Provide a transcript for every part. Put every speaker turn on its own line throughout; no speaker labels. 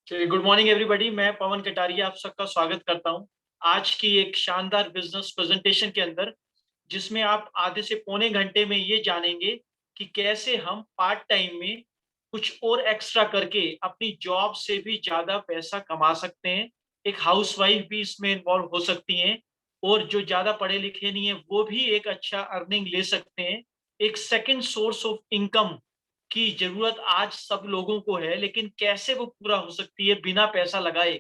चलिए, good morning everybody. मैं पवन कटारिया आप सबका स्वागत करता हूं आज की एक शानदार बिजनेस प्रेजेंटेशन के अंदर, जिसमें आप आधे से पौने घंटे में ये जानेंगे कि कैसे हम पार्ट टाइम में कुछ और एक्स्ट्रा करके अपनी जॉब से भी ज्यादा पैसा कमा सकते हैं। एक हाउसवाइफ भी इसमें इन्वॉल्व हो सकती हैं और जो ज्यादा पढ़े लिखे नहीं है वो भी एक अच्छा अर्निंग ले सकते हैं। एक सेकंड सोर्स ऑफ इनकम की जरूरत आज सब लोगों को है, लेकिन कैसे वो पूरा हो सकती है बिना पैसा लगाए।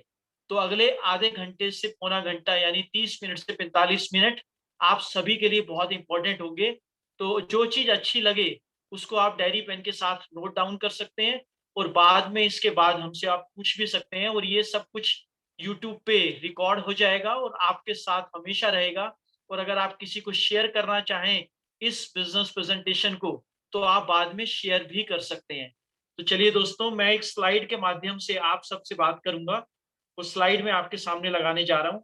तो अगले आधे घंटे से पौना घंटा यानी 30 मिनट से 45 मिनट आप सभी के लिए बहुत इंपॉर्टेंट होंगे। तो जो चीज अच्छी लगे उसको आप डायरी पेन के साथ नोट डाउन कर सकते हैं और बाद में इसके बाद हमसे आप पूछ भी सकते हैं, और ये सब कुछ यूट्यूब पे रिकॉर्ड हो जाएगा और आपके साथ हमेशा रहेगा। और अगर आप किसी को शेयर करना चाहें इस बिजनेस प्रेजेंटेशन को, तो आप बाद में शेयर भी कर सकते हैं। तो चलिए दोस्तों, मैं एक स्लाइड के माध्यम से आप सबसे बात करूंगा। उस स्लाइड में आपके सामने लगाने जा रहा हूं।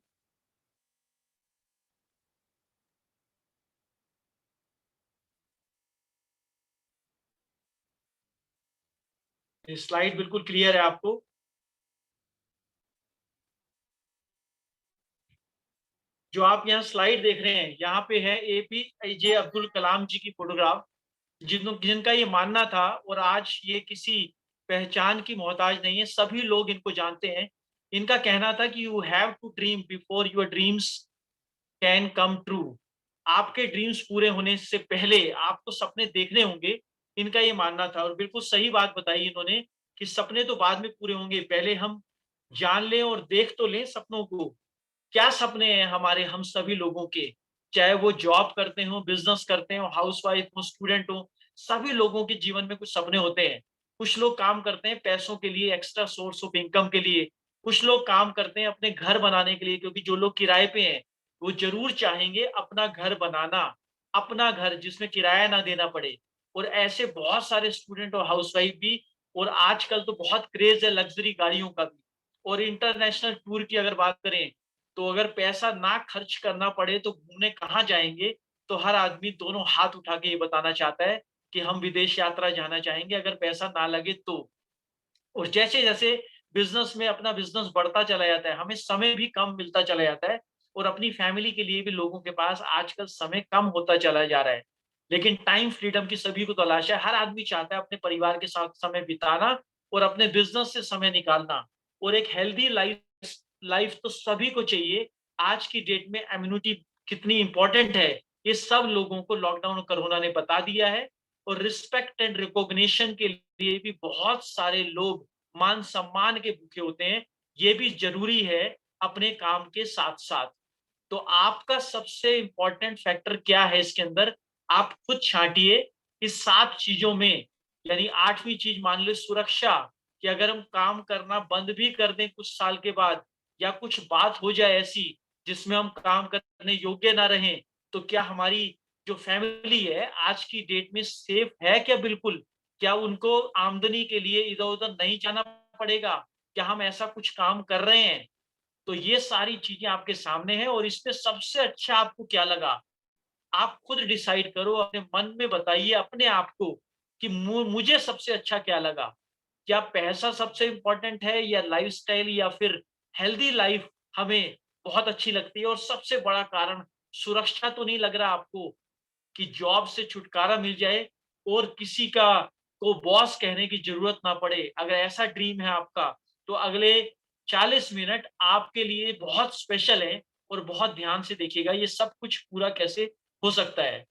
ये स्लाइड बिल्कुल क्लियर है आपको। जो आप यहाँ स्लाइड देख रहे हैं, यहाँ पे है APJ अब्दुल कलाम जी की फोटोग्राफ, जिनका ये मानना था, और आज ये किसी पहचान की मोहताज नहीं है, सभी लोग इनको जानते हैं। इनका कहना था कि you have to dream before your dreams can come true. आपके ड्रीम्स पूरे होने से पहले आपको सपने देखने होंगे, इनका ये मानना था। और बिल्कुल सही बात बताई इन्होंने कि सपने तो बाद में पूरे होंगे, पहले हम जान लें और देख तो लें सपनों को। क्या सपने हैं हमारे, हम सभी लोगों के, चाहे वो जॉब करते हो, बिजनेस करते हो, हाउसवाइफ हो, स्टूडेंट हो, सभी लोगों के जीवन में कुछ सपने होते हैं। कुछ लोग काम करते हैं पैसों के लिए, एक्स्ट्रा सोर्स ऑफ इनकम के लिए। कुछ लोग काम करते हैं अपने घर बनाने के लिए, क्योंकि जो लोग किराए पे हैं वो जरूर चाहेंगे अपना घर बनाना, अपना घर जिसमें किराया ना देना पड़े। और ऐसे बहुत सारे स्टूडेंट और हाउसवाइफ भी। और आजकल तो बहुत क्रेज है लग्जरी गाड़ियों का भी। और इंटरनेशनल टूर की अगर बात करें, तो अगर पैसा ना खर्च करना पड़े तो घूमने कहाँ जाएंगे। तो हर आदमी दोनों हाथ उठा के ये बताना चाहता है कि हम विदेश यात्रा जाना चाहेंगे अगर पैसा ना लगे तो। और जैसे जैसे बिजनेस में अपना बिजनेस बढ़ता चला जाता है, हमें समय भी कम मिलता चला जाता है। और अपनी फैमिली के लिए भी लोगों के पास आजकल समय कम होता चला जा रहा है। लेकिन टाइम फ्रीडम की सभी को तलाश है, हर आदमी चाहता है अपने परिवार के साथ समय बिताना और अपने बिजनेस से समय निकालना। और एक हेल्दी लाइफ लाइफ तो सभी को चाहिए। आज की डेट में इम्यूनिटी कितनी इंपॉर्टेंट है, ये सब लोगों को लॉकडाउन और कोरोना ने बता दिया है। और रिस्पेक्ट एंड रिकॉग्निशन के लिए भी बहुत सारे लोग मान सम्मान के भूखे होते हैं। ये भी जरूरी है अपने काम के साथ साथ। तो आपका सबसे इंपॉर्टेंट फैक्टर क्या है इसके अंदर, आप खुद छांटिए। इस 7 चीजों में, यानी 8वीं चीज मान लो सुरक्षा, कि अगर हम काम करना बंद भी कर दें कुछ साल के बाद, या कुछ बात हो जाए ऐसी जिसमें हम काम करने योग्य ना रहें, तो क्या हमारी जो फैमिली है आज की डेट में सेफ है क्या? बिल्कुल। क्या उनको आमदनी के लिए इधर उधर नहीं जाना पड़ेगा? क्या हम ऐसा कुछ काम कर रहे हैं? तो ये सारी चीजें आपके सामने हैं, और इसमें सबसे अच्छा आपको क्या लगा, आप खुद डिसाइड करो। अपने मन में बताइए अपने आप को कि मुझे सबसे अच्छा क्या लगा। क्या पैसा सबसे इंपॉर्टेंट है, या लाइफस्टाइल, या फिर हेल्दी लाइफ हमें बहुत अच्छी लगती है? और सबसे बड़ा कारण, सुरक्षा तो नहीं लग रहा आपको कि जॉब से छुटकारा मिल जाए और किसी का को बॉस कहने की जरूरत ना पड़े? अगर ऐसा ड्रीम है आपका, तो अगले 40 मिनट आपके लिए बहुत स्पेशल है। और बहुत ध्यान से देखिएगा ये सब कुछ पूरा कैसे हो सकता है।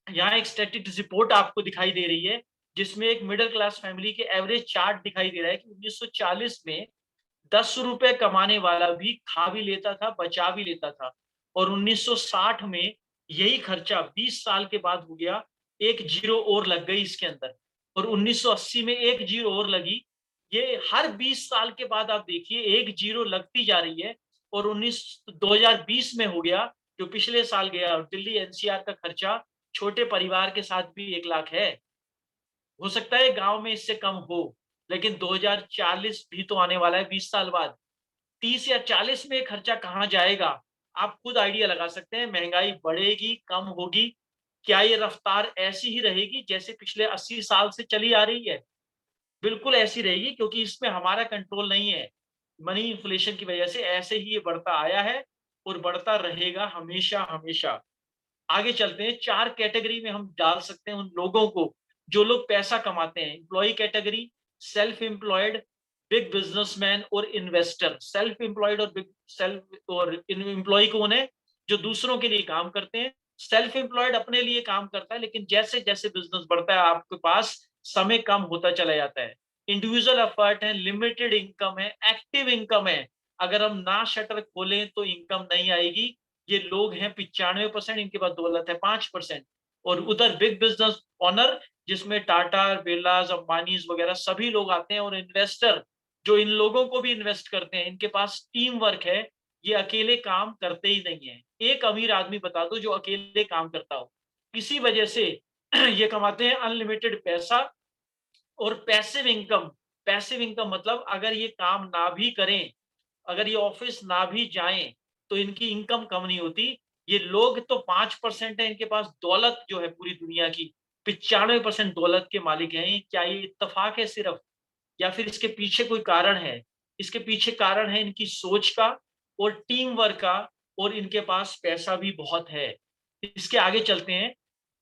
यहाँ एक स्टैटिस्टिक्स रिपोर्ट आपको दिखाई दे रही है, जिसमें एक मिडिल क्लास फैमिली के एवरेज चार्ट दिखाई दे रहा है कि 1940 में 10 रुपए कमाने वाला भी खा भी लेता था, बचा भी लेता था। और 1960 में यही खर्चा 20 साल के बाद हो गया, एक जीरो और लग गई इसके अंदर। और 1980 में एक जीरो और लगी। ये हर 20 साल के बाद आप देखिए एक जीरो लगती जा रही है। और 2020 में हो गया, जो पिछले साल गया। और दिल्ली NCR का खर्चा छोटे परिवार के साथ भी 1 लाख है। हो सकता है गांव में इससे कम हो, लेकिन 2040 भी तो आने वाला है 20 साल बाद। 30 या 40 में खर्चा कहाँ जाएगा? आप खुद आइडिया लगा सकते हैं। महंगाई बढ़ेगी, कम होगी? क्या ये रफ्तार ऐसी ही रहेगी जैसे पिछले 80 साल से चली आ रही है? बिल्कुल ऐसी रहेगी, क्योंकि इसमें हमारा कंट्रोल नहीं है। मनी इन्फ्लेशन की वजह से ऐसे ही ये बढ़ता आया है और बढ़ता रहेगा हमेशा-हमेशा। आगे चलते हैं, 4 कैटेगरी में हम डाल सकते हैं उन लोगों को, जो लोग पैसा कमाते हैं। Employee category, self employed, big businessman और इन्वेस्टर। सेल्फ एम्प्लॉयड और बिग सेल्फ और एम्प्लॉयी कौन है? जो दूसरों के लिए काम करते हैं। सेल्फ एम्प्लॉयड अपने लिए काम करता है, लेकिन जैसे-जैसे बिज़नेस बढ़ता है, आपके पास समय कम होता चला जाता है। इंडिविजुअल एफर्ट है, लिमिटेड इनकम है, एक्टिव इनकम है। अगर हम ना शटर खोलें तो इनकम नहीं आएगी। ये लोग हैं 95%, इनके पास दौलत है 5%। और उधर बिग बिज़नेस ओनर, जिसमें टाटा, बिरलास, अंबानीज़ वगैरह सभी लोग आते हैं, और इन्वेस्टर जो इन लोगों को भी इन्वेस्ट करते हैं, इनके पास टीम वर्क है, ये अकेले काम करते ही नहीं है। एक अमीर आदमी बता दो जो अकेले काम करता हो। इसी वजह से ये कमाते हैं अनलिमिटेड पैसा और पैसिव इनकम। पैसिव इनकम मतलब अगर ये काम ना भी करें, अगर ये ऑफिस ना भी जाएँ, तो इनकी इनकम कम नहीं होती। ये लोग तो 5% है, इनके पास दौलत जो है पूरी दुनिया की, 95% दौलत के मालिक हैं। क्या ये इत्तेफ़ाक है सिर्फ़, या फिर इसके पीछे कोई कारण है? इसके पीछे कारण है इनकी सोच का और टीम वर्क का, और इनके पास पैसा भी बहुत है। इसके आगे चलते हैं।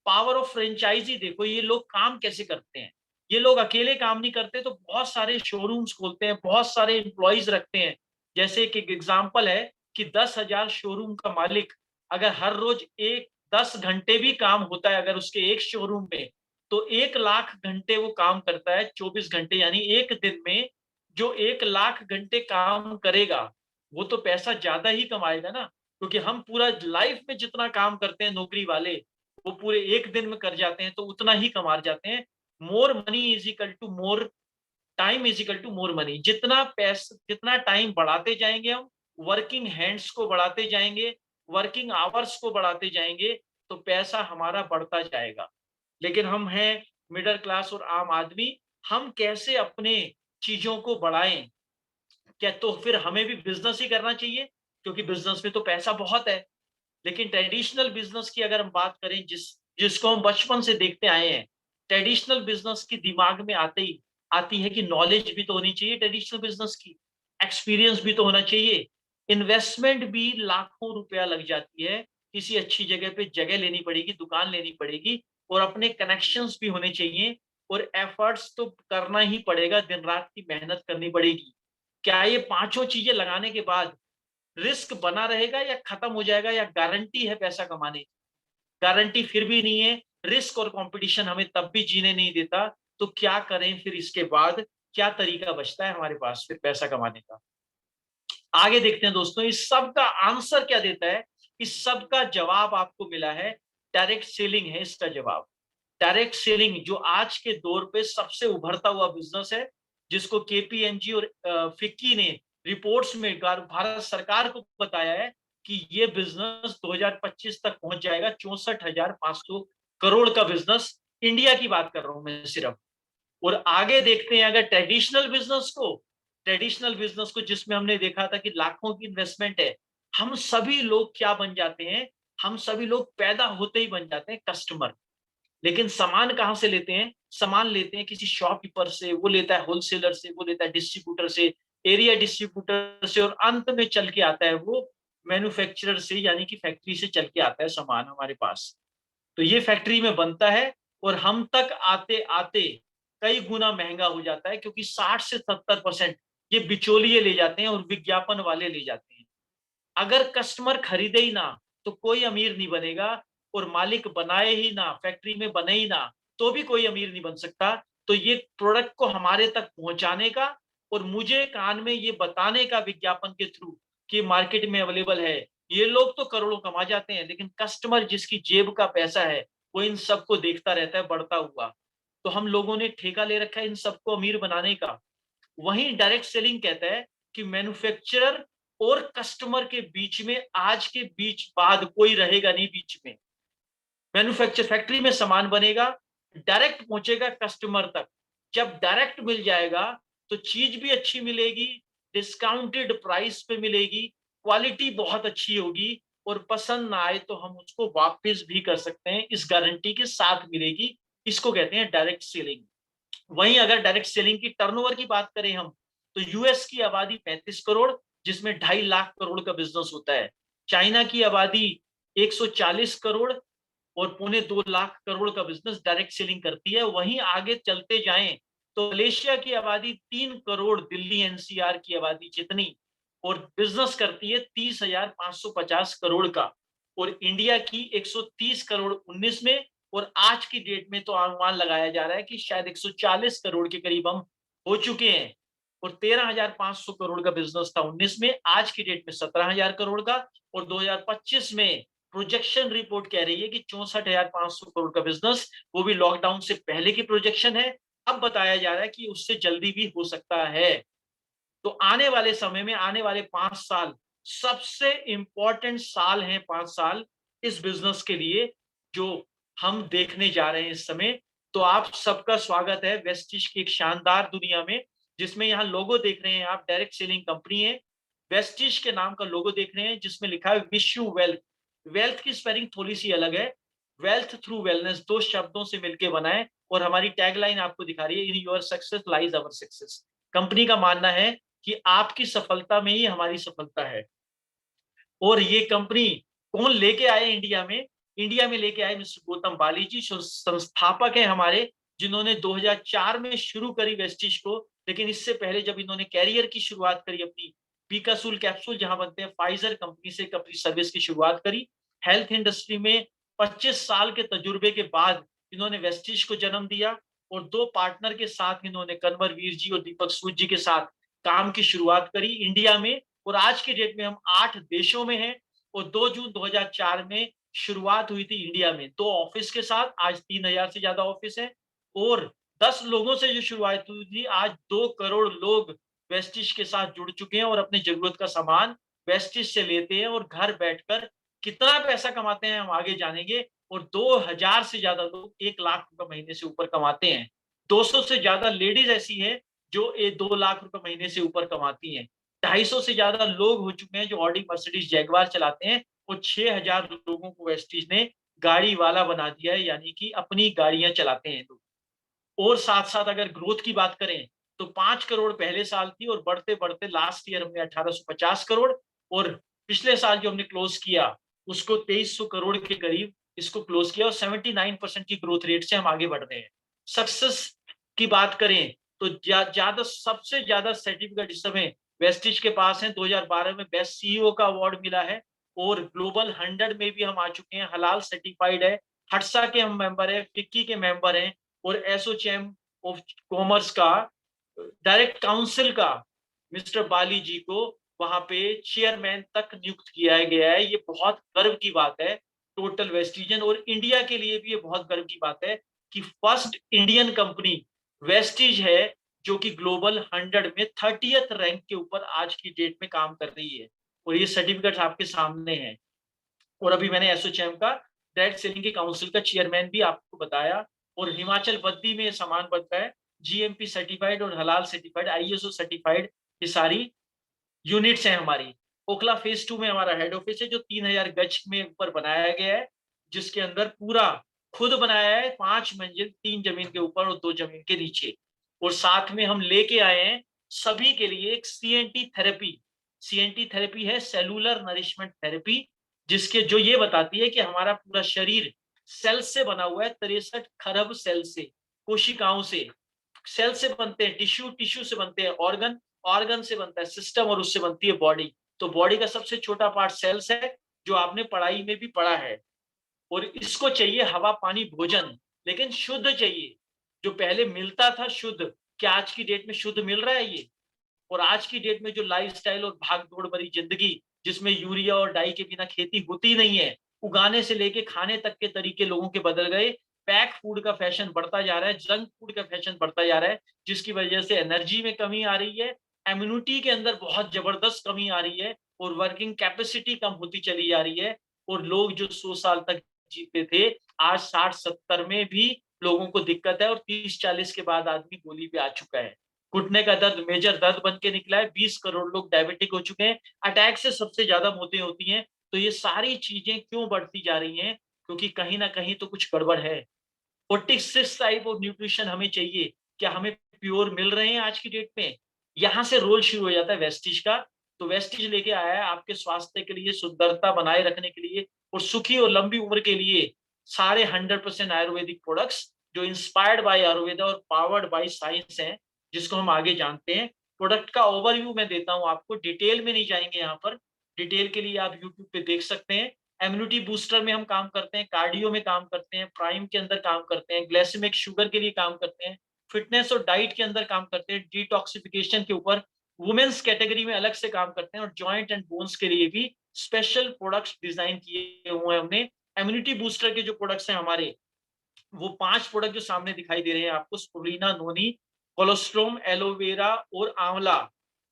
पावर ऑफ फ्रेंचाइज़ी देखो, ये लोग काम कैसे करते हैं। ये लोग अकेले काम नहीं करते, तो बहुत सारे शोरूम्स खोलते हैं, बहुत सारे एम्प्लॉइज़ रखते हैं। जैसे एक एग्ज़ाम्पल है कि 10,000 शोरूम का मालिक अगर हर रोज़ 10 घंटे भी काम होता है अगर उसके एक शोरूम में, तो 1 लाख घंटे वो काम करता है, 24 घंटे, यानी 1 दिन में जो 1 लाख घंटे काम करेगा, वो तो पैसा ज़्यादा ही कमाएगा ना। क्योंकि हम पूरा लाइफ़ में जितना काम करते हैं नौकरी वाले, वो पूरे 1 दिन में कर जाते हैं, तो उतना ही कमा जाते हैं। More money is equal to more time is equal to more money. जितना टाइम बढ़ाते जाएँगे हम, वर्किंग हैंड्स को बढ़ाते जाएँगे, वर्किंग आवर्स को बढ़ाते जाएँगे, तो पैसा हमारा बढ़ता जाएगा। लेकिन हम हैं मिडल क्लास और आम आदमी, हम कैसे अपने चीज़ों को बढ़ाएँ? क्या तो फिर हमें भी बिज़नेस ही करना चाहिए, क्योंकि बिज़नेस में तो पैसा बहुत है। लेकिन ट्रेडिशनल बिज़नेस की अगर हम बात करें, जिसको हम बचपन से देखते आए हैं, ट्रेडिशनल बिज़नेस की दिमाग में आती है कि नॉलेज भी तो होनी चाहिए ट्रेडिशनल बिज़नेस की, एक्सपीरियंस भी तो होना चाहिए। इन्वेस्टमेंट भी लाखों रुपया लग जाती है, किसी अच्छी जगह पे जगह लेनी पड़ेगी, दुकान लेनी पड़ेगी, और अपने कनेक्शंस भी होने चाहिए, और एफर्ट्स तो करना ही पड़ेगा, दिन-रात की मेहनत करनी पड़ेगी। क्या ये पाँचों चीज़ें लगाने के बाद रिस्क बना रहेगा या खत्म हो जाएगा, या गारंटी है पैसा कमाने की? गारंटी फिर भी नहीं है, रिस्क और कंपटीशन हमें तब भी जीने नहीं देता, तो क्या करें फिर इसके बाद? क्या तरीका बचता है हमारे पास फिर पैसा कमाने का? आगे देखते हैं दोस्तों, इस सब का आंसर क्या देता है? इस सब का जवाब आपको मिला है, डायरेक्ट सेलिंग है इसका जवाब। डायरेक्ट सेलिंग जो आज के दौर पे सबसे उभरता हुआ बिज़नेस है, जिसको केपीएमजी और फिक्की ने रिपोर्ट्स में भारत सरकार को बताया है कि ये बिज़नेस 2025 तक पहुँच जाएगा 64,500 करोड़ का बिज़नेस। इंडिया की बात कर रहा हूँ मैं सिर्फ। और आगे देखते हैं अगर ट्रेडिशनल बिज़नेस को जिसमें हमने देखा था कि लाखों की इन्वेस्टमेंट है, हम सभी लोग क्या बन जाते हैं? हम सभी लोग पैदा होते ही बन जाते हैं कस्टमर। लेकिन सामान कहाँ से लेते हैं? सामान लेते हैं किसी शॉपकीपर से, वो लेता है होलसेलर से, वो लेता है डिस्ट्रीब्यूटर से, एरिया डिस्ट्रीब्यूटर से, और अंत में चल के आता है वो मैन्युफैक्चरर से, यानी कि फैक्ट्री से चल के आता है सामान हमारे पास। तो ये फैक्ट्री में बनता है, और हम तक आते-आते कई गुना महँगा हो जाता है, क्योंकि 60 से 70% ये बिचौलिए ले जाते हैं और विज्ञापन वाले ले जाते हैं। अगर कस्टमर खरीदे ही ना, तो कोई अमीर नहीं बनेगा, और मालिक बनाए ही ना, फैक्ट्री में बने ही ना, तो भी कोई अमीर नहीं बन सकता। तो ये प्रोडक्ट को हमारे तक पहुँचाने का और मुझे कान में ये बताने का विज्ञापन के थ्रू कि मार्केट में अवेलेबल है। ये लोग तो करोड़ों कमा जाते हैं, लेकिन कस्टमर जिसकी जेब का पैसा है, वो इन सबको देखता रहता है बढ़ता हुआ। तो हम लोगों ने ठेका ले रखा है इन सबको अमीर बनाने का। वहीं डायरेक्ट सेलिंग कहता है कि मैन्युफैक्चरर और कस्टमर के बीच में आज के बीच बाद कोई रहेगा नहीं बीच में। मैन्युफैक्चर फैक्ट्री में सामान बनेगा, डायरेक्ट पहुंचेगा कस्टमर तक। जब डायरेक्ट मिल जाएगा, तो चीज भी अच्छी मिलेगी, डिस्काउंटेड प्राइस पे मिलेगी, क्वालिटी बहुत अच्छी होगी, और पसंद ना आए तो हम उसको वापस भी कर सकते हैं, इस गारंटी के साथ मिलेगी। इसको कहते हैं डायरेक्ट सेलिंग। वहीं अगर डायरेक्ट सेलिंग की टर्नओवर की बात करें हम, तो यूएस की आबादी 35 करोड़, जिसमें 2.5 लाख करोड़ का बिजनेस होता है। चाइना की आबादी 140 करोड़ और पौने 2 लाख करोड़ का बिजनेस डायरेक्ट सेलिंग करती है। वहीं आगे चलते जाएं तो मलेशिया की आबादी 3 करोड़ दिल्ली एनसीआर की आबादी जितनी, और बिजनेस करती है 30,550 करोड़ का, और इंडिया की 130 करोड़ 19 में, और आज की डेट में तो अनुमान लगाया जा रहा है कि शायद 140 करोड़ के करीब हम हो चुके हैं। और 13,500 करोड़ का बिजनेस था 19 में, आज की डेट में 17,000 करोड़ का, और 2025 में प्रोजेक्शन रिपोर्ट कह रही है कि 64,500 करोड़ का बिजनेस, वो भी लॉकडाउन से पहले की प्रोजेक्शन है। अब बताया जा रहा है कि उससे जल्दी भी हो सकता है। तो आने वाले समय में, आने वाले 5 साल सबसे इंपॉर्टेंट साल हैं, 5 साल इस बिजनेस के लिए जो हम देखने जा रहे हैं इस समय। तो आप सबका स्वागत है वेस्टिज की एक शानदार दुनिया में, जिसमें यहाँ लोगो देख रहे हैं आप, डायरेक्ट सेलिंग कंपनी है। वेस्टिज के नाम का लोगो देख रहे हैं जिसमें लिखा है विश यू वेल्थ। वेल्थ की स्पेलिंग थोड़ी सी अलग है, वेल्थ थ्रू वेलनेस, 2 शब्दों से मिलकर बना है। और हमारी टैगलाइन आपको दिखा रही है, in your success lies our success. Company का मानना है कि आपकी सफलता में ही हमारी सफलता है। और ये कंपनी कौन लेके आए इंडिया में? इंडिया में लेके आए मिस्टर गौतम बाली जी, जो संस्थापक हैं हमारे, जिन्होंने 2004 में शुरू करी वेस्टिज को। लेकिन इससे पहले जब इन्होंने कैरियर की शुरुआत करी अपनी, पीकासूल कैप्सूल जहां बनते हैं, फाइजर कंपनी से अपनी सर्विस की शुरुआत करी। हेल्थ इंडस्ट्री में 25 साल के तजुर्बे के बाद इन्होंने वेस्टिज को जन्म दिया, और 2 पार्टनर के साथ इन्होंने, कन्वर वीर जी और दीपक सूद जी के साथ काम की शुरुआत करी इंडिया में। और आज की डेट में हम 8 देशों में हैं, और 2 जून 2004 में शुरुआत हुई थी इंडिया में 2 ऑफिस के साथ। आज 3,000 से ज्यादा ऑफिस हैं, और 10 लोगों से जो शुरुआत हुई थी, आज 2 करोड़ लोग वेस्टिज के साथ जुड़ चुके हैं और अपनी जरूरत का सामान वेस्टिज से लेते हैं, और घर बैठकर कितना पैसा कमाते हैं हम आगे जानेंगे। और 2,000 से ज्यादा लोग 1 लाख रुपए महीने से ऊपर कमाते हैं। 200 से ज्यादा लेडीज ऐसी हैं जो 2 लाख रुपए महीने से ऊपर कमाती हैं। 250 से ज्यादा लोग हो चुके हैं जो ऑडी मर्सिडीज जैगवार चलाते हैं, और 6,000 लोगों को वेस्टिज ने गाड़ी वाला बना दिया है, यानी कि अपनी गाड़ियां चलाते हैं लोग। और साथ साथ अगर ग्रोथ की बात करें तो 5 करोड़ पहले साल थी, और बढ़ते बढ़ते लास्ट ईयर हमने 1850 करोड़, और पिछले साल जो हमने क्लोज किया उसको 2300 करोड़ के करीब इसको क्लोज किया, और 79% की ग्रोथ रेट से हम आगे बढ़ रहे हैं। सक्सेस की बात करें तो ज्यादा सबसे ज्यादा सर्टिफिकेट इस समय वेस्टिज के पास है। 2012 में बेस्ट सीईओ का अवार्ड मिला है, और ग्लोबल 100 में भी हम आ चुके हैं, हलाल सर्टिफाइड है, हटसा के हम मेंबर है, फिक्की के मेंबर हैं, और एसोचैम ऑफ कॉमर्स का डायरेक्ट काउंसिल का मिस्टर बाली जी को वहां पे चेयरमैन तक नियुक्त किया गया है। ये बहुत गर्व की बात है टोटल वेस्टिजन, और इंडिया के लिए भी ये बहुत गर्व की बात है कि फर्स्ट इंडियन कंपनी वेस्टिज है जो कि ग्लोबल 100 में 30th रैंक के ऊपर आज की डेट में काम कर रही है। और ये सर्टिफिकेट आपके सामने है। और अभी मैंने एसोचैम का डायरेक्ट सेलिंग के काउंसिल का चेयरमैन भी आपको बताया। और हिमाचल बद्दी में सामान बनता है, जीएमपी सर्टिफाइड और हलाल सर्टिफाइड, आईएसओ सर्टिफाइड, ये सारी यूनिट्स हैं हमारी। ओखला फेज 2 में हमारा हेड ऑफिस है, जो 3,000 गज में ऊपर बनाया गया है, जिसके अंदर पूरा खुद बनाया है, 5 मंजिल, 3 जमीन के ऊपर और 2 जमीन के नीचे। और साथ में हम लेके आए हैं सभी के लिए एक सीएनटी थेरेपी। सीएनटी थेरेपी है सेलुलर नरिशमेंट थेरेपी, जिसके जो ये बताती है कि हमारा पूरा शरीर सेल से बना हुआ है, 63 खरब सेल से, कोशिकाओं से। सेल से बनते हैं टिश्यू, टिश्यू से बनते हैं ऑर्गन, ऑर्गन से बनता है सिस्टम, और उससे बनती है बॉडी। तो बॉडी का सबसे छोटा पार्ट सेल्स है, जो आपने पढ़ाई में भी पढ़ा है। और इसको चाहिए हवा, पानी, भोजन, लेकिन शुद्ध चाहिए। जो पहले मिलता था शुद्ध, क्या आज की डेट में शुद्ध मिल रहा है ये? और आज की डेट में जो लाइफस्टाइल और भाग दौड़ भरी जिंदगी, जिसमें यूरिया और डाई के बिना खेती होती नहीं है, उगाने से लेके खाने तक के तरीके लोगों के बदल गए। पैक फूड का फैशन बढ़ता जा रहा है, जंक फूड का फैशन बढ़ता जा रहा है, जिसकी वजह से एनर्जी में कमी आ रही है, इम्यूनिटी के अंदर बहुत जबरदस्त कमी आ रही है, और वर्किंग कैपेसिटी कम होती चली जा रही है। और लोग जो 100 साल तक जीते थे, आज 60-70 में भी लोगों को दिक्कत है, और 30-40 के बाद आदमी गोली पे आ चुका है। घुटने का दर्द मेजर दर्द बन के निकला है, 20 करोड़ लोग डायबिटिक हो चुके हैं, अटैक से सबसे ज्यादा मौतें होती हैं। तो ये सारी चीजें क्यों बढ़ती जा रही हैं? क्योंकि कहीं ना कहीं तो कुछ गड़बड़ है। 46 टाइप ऑफ न्यूट्रिशन हमें चाहिए क्या हमें प्योर मिल रहे हैं आज की डेट में? यहाँ से रोल शुरू हो जाता है वेस्टीज का। तो वेस्टीज लेके आया है आपके स्वास्थ्य के लिए, सुंदरता बनाए रखने के लिए और सुखी और लंबी उम्र के लिए सारे 100% आयुर्वेदिक प्रोडक्ट्स जो इंस्पायर्ड बाय आयुर्वेदा और पावर्ड बाय साइंस हैं, जिसको हम आगे जानते हैं। प्रोडक्ट का ओवरव्यू मैं देता हूँ आपको, डिटेल में नहीं जाएंगे यहाँ पर। डिटेल के लिए आप यूट्यूब पे देख सकते हैं। इम्यूनिटी बूस्टर में हम काम करते हैं, कार्डियो में काम करते हैं, प्राइम के अंदर काम करते हैं, ग्लाइसेमिक शुगर के लिए काम करते हैं, फिटनेस और डाइट के अंदर काम करते हैं, डिटॉक्सिफिकेशन के ऊपर वुमेन्स कैटेगरी में अलग से काम करते हैं और जॉइंट एंड बोन्स के लिए भी स्पेशल प्रोडक्ट्स डिजाइन किए हुए हैं हमने। इम्यूनिटी बूस्टर के जो प्रोडक्ट्स हैं हमारे, वो 5 प्रोडक्ट जो सामने दिखाई दे रहे हैं आपको, स्पुलिना, नोनी, कोलोस्ट्रोम, एलोवेरा और आंवला,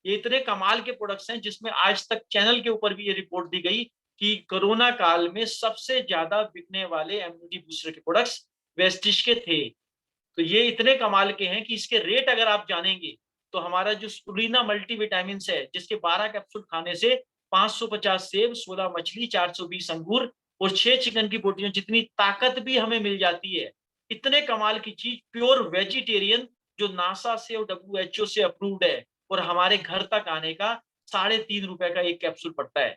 ये इतने कमाल के प्रोडक्ट्स हैं जिसमें आज तक चैनल के ऊपर भी ये रिपोर्ट दी गई कि कोरोना काल में सबसे ज्यादा बिकने वाले इम्यूनिटी बूस्टर के प्रोडक्ट्स वेस्टिज के थे। तो ये इतने कमाल के हैं कि इसके रेट अगर आप जानेंगे तो हमारा जो स्पुलिना मल्टीविटामिन है, जिसके 12 कैप्सूल खाने से 550 सेब, 16 मछली, 420 अंगूर और 6 चिकन की बोटियों जितनी ताकत भी हमें मिल जाती है। इतने कमाल की चीज, प्योर वेजिटेरियन, जो नासा से और WHO से अप्रूव्ड है और हमारे घर तक आने का ₹3.5 का एक कैप्सूल पड़ता है,